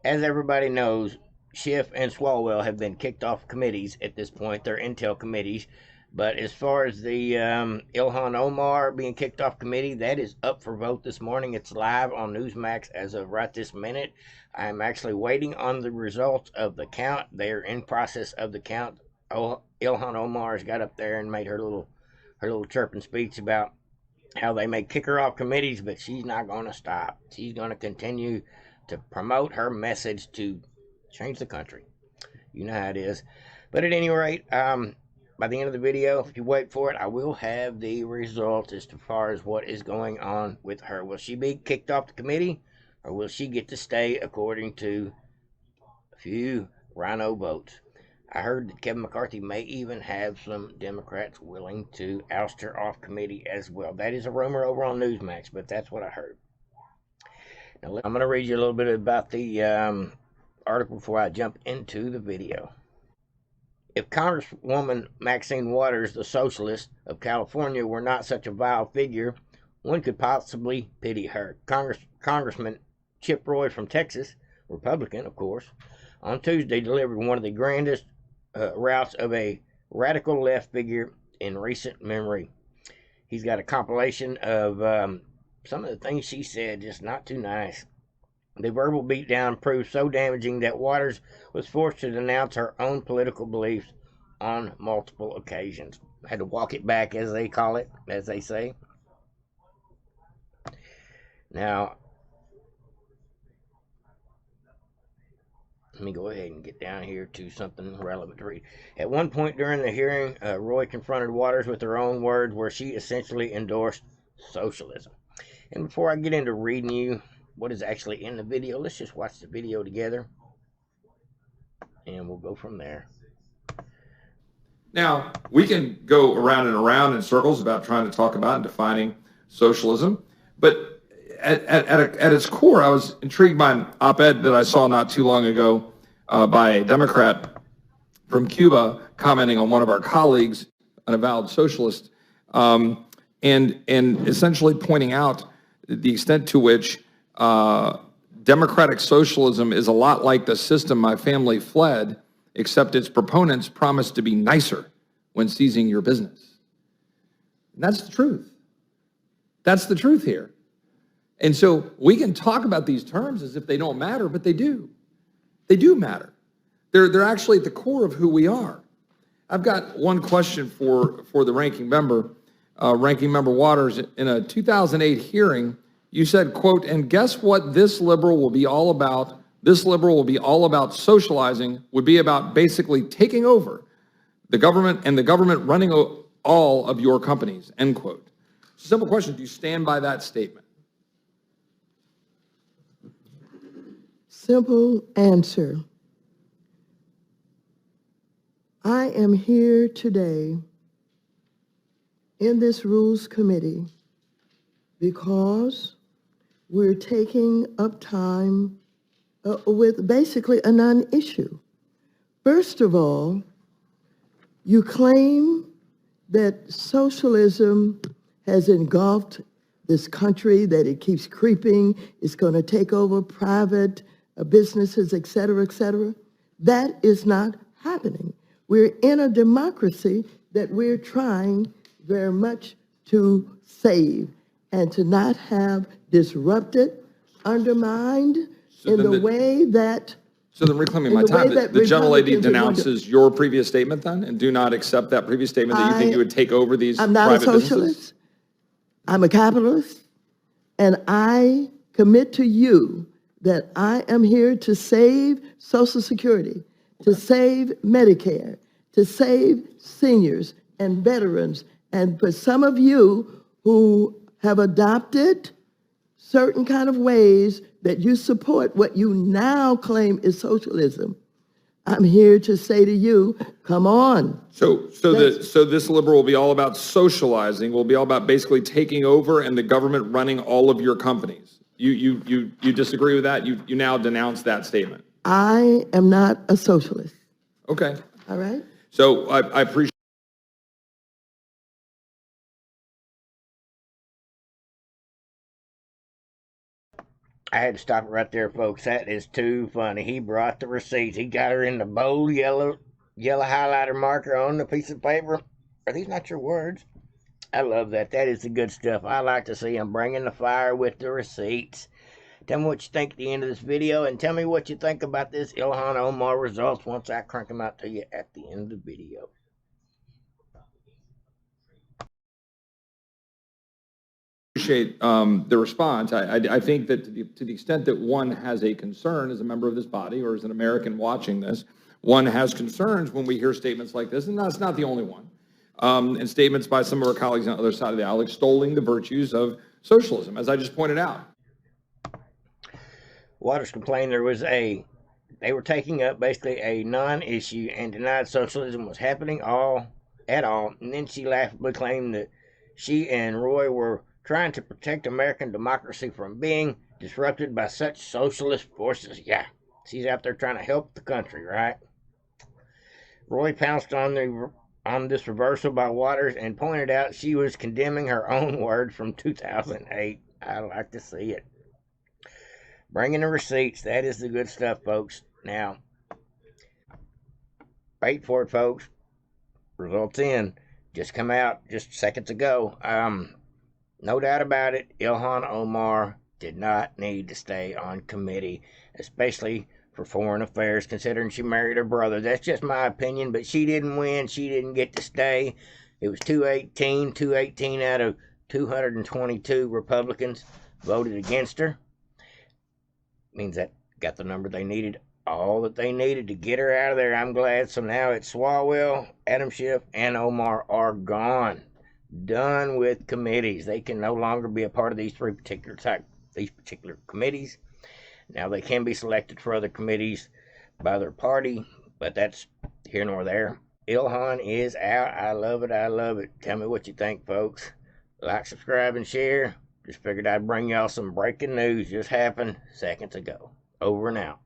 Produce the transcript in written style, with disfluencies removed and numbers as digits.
As everybody knows, Schiff and Swalwell have been kicked off committees at this point. They're intel committees. But as far as the Ilhan Omar being kicked off committee, that is up for vote this morning. It's live on Newsmax as of right this minute. I'm actually waiting on the results of the count. They're in process of the count. Ilhan Omar has got up there and made her little chirping speech about how they may kick her off committees, but she's not going to stop. She's going to continue to promote her message to change the country. You know how it is. But at any rate, by the end of the video, if you wait for it, I will have the results as far as what is going on with her. Will she be kicked off the committee, or will she get to stay according to a few rhino votes? I heard that Kevin McCarthy may even have some Democrats willing to oust her off committee as well. That is a rumor over on Newsmax, but that's what I heard. Now, I'm going to read you a little bit about the article before I jump into the video. If Congresswoman Maxine Waters, the socialist of California, were not such a vile figure, one could possibly pity her. Congressman Chip Roy from Texas, Republican, of course, on Tuesday delivered one of the grandest routes of a radical left figure in recent memory. He's got a compilation of some of the things she said, just not too nice. The verbal beatdown proved so damaging that Waters was forced to denounce her own political beliefs on multiple occasions. Had to walk it back, as they call it, as they say. Now, let me go ahead and get down here to something relevant to read. At one point during the hearing, Roy confronted Waters with her own words, where she essentially endorsed socialism. And before I get into reading you what is actually in the video, let's just watch the video together, and we'll go from there. Now, we can go around and around in circles about trying to talk about and defining socialism, but at its core, I was intrigued by an op-ed that I saw not too long ago by a Democrat from Cuba commenting on one of our colleagues, an avowed socialist, and essentially pointing out the extent to which democratic socialism is a lot like the system my family fled, except its proponents promised to be nicer when seizing your business. And that's the truth. That's the truth here. And so we can talk about these terms as if they don't matter, but they do. They do matter. They're actually at the core of who we are. I've got one question for the ranking member Waters. In a 2008 hearing, you said, quote, "And guess what this liberal will be all about? This liberal will be all about socializing, would be about basically taking over the government and the government running all of your companies," end quote. Simple question, do you stand by that statement? Simple answer. I am here today in this Rules Committee because we're taking up time with basically a non-issue. First of all, you claim that socialism has engulfed this country, that it keeps creeping, it's going to take over private businesses, et cetera, et cetera. That is not happening. We're in a democracy that we're trying very much to save and to not have disrupted, undermined in the way that. So then reclaiming my time, the gentlelady denounces your previous statement then and do not accept that previous statement that you think you would take over these private businesses? I'm not a socialist. I'm a capitalist. And I commit to you that I am here to save Social Security, to save Medicare, to save seniors and veterans. And for some of you who have adopted certain kind of ways that you support what you now claim is socialism, I'm here to say to you, come on. So this liberal will be all about socializing, will be all about basically taking over and the government running all of your companies. You disagree with that? You now denounce that statement? I am not a socialist. Okay. All right? So I appreciate I had to stop it right there, folks. That is too funny. He brought the receipts. He got her in the bold yellow highlighter marker on the piece of paper. Are these not your words? I love that. That is the good stuff. I like to see him bringing the fire with the receipts. Tell me what you think at the end of this video, and tell me what you think about this Ilhan Omar results once I crank them out to you at the end of the video. Appreciate the response. I think that to the extent that one has a concern as a member of this body or as an American watching this, one has concerns when we hear statements like this, and that's not the only one. And statements by some of our colleagues on the other side of the aisle extolling the virtues of socialism, as I just pointed out. Waters complained they were taking up basically a non-issue and denied socialism was happening at all. And then she laughably claimed that she and Roy were trying to protect American democracy from being disrupted by such socialist forces. Yeah, she's out there trying to help the country, right? Roy pounced on this reversal by Waters and pointed out she was condemning her own words from 2008. I like to see it. Bringing the receipts, that is the good stuff, folks. Now, wait for it, folks. Results in. Just come out just seconds ago. No doubt about it, Ilhan Omar did not need to stay on committee, especially for foreign affairs, considering she married her brother. That's just my opinion, but she didn't win. She didn't get to stay. It was 218 out of 222 Republicans voted against her. Means that got the number they needed, all that they needed to get her out of there. I'm glad. So now it's Swalwell, Adam Schiff, and Omar are gone. Done with committees. They can no longer be a part of these particular committees. Now they can be selected for other committees by their party, but that's here nor there. Ilhan is out. I love it. I love it. Tell me what you think, folks. Like, subscribe, and share. Just figured I'd bring y'all some breaking news. Just happened seconds ago. Over and out.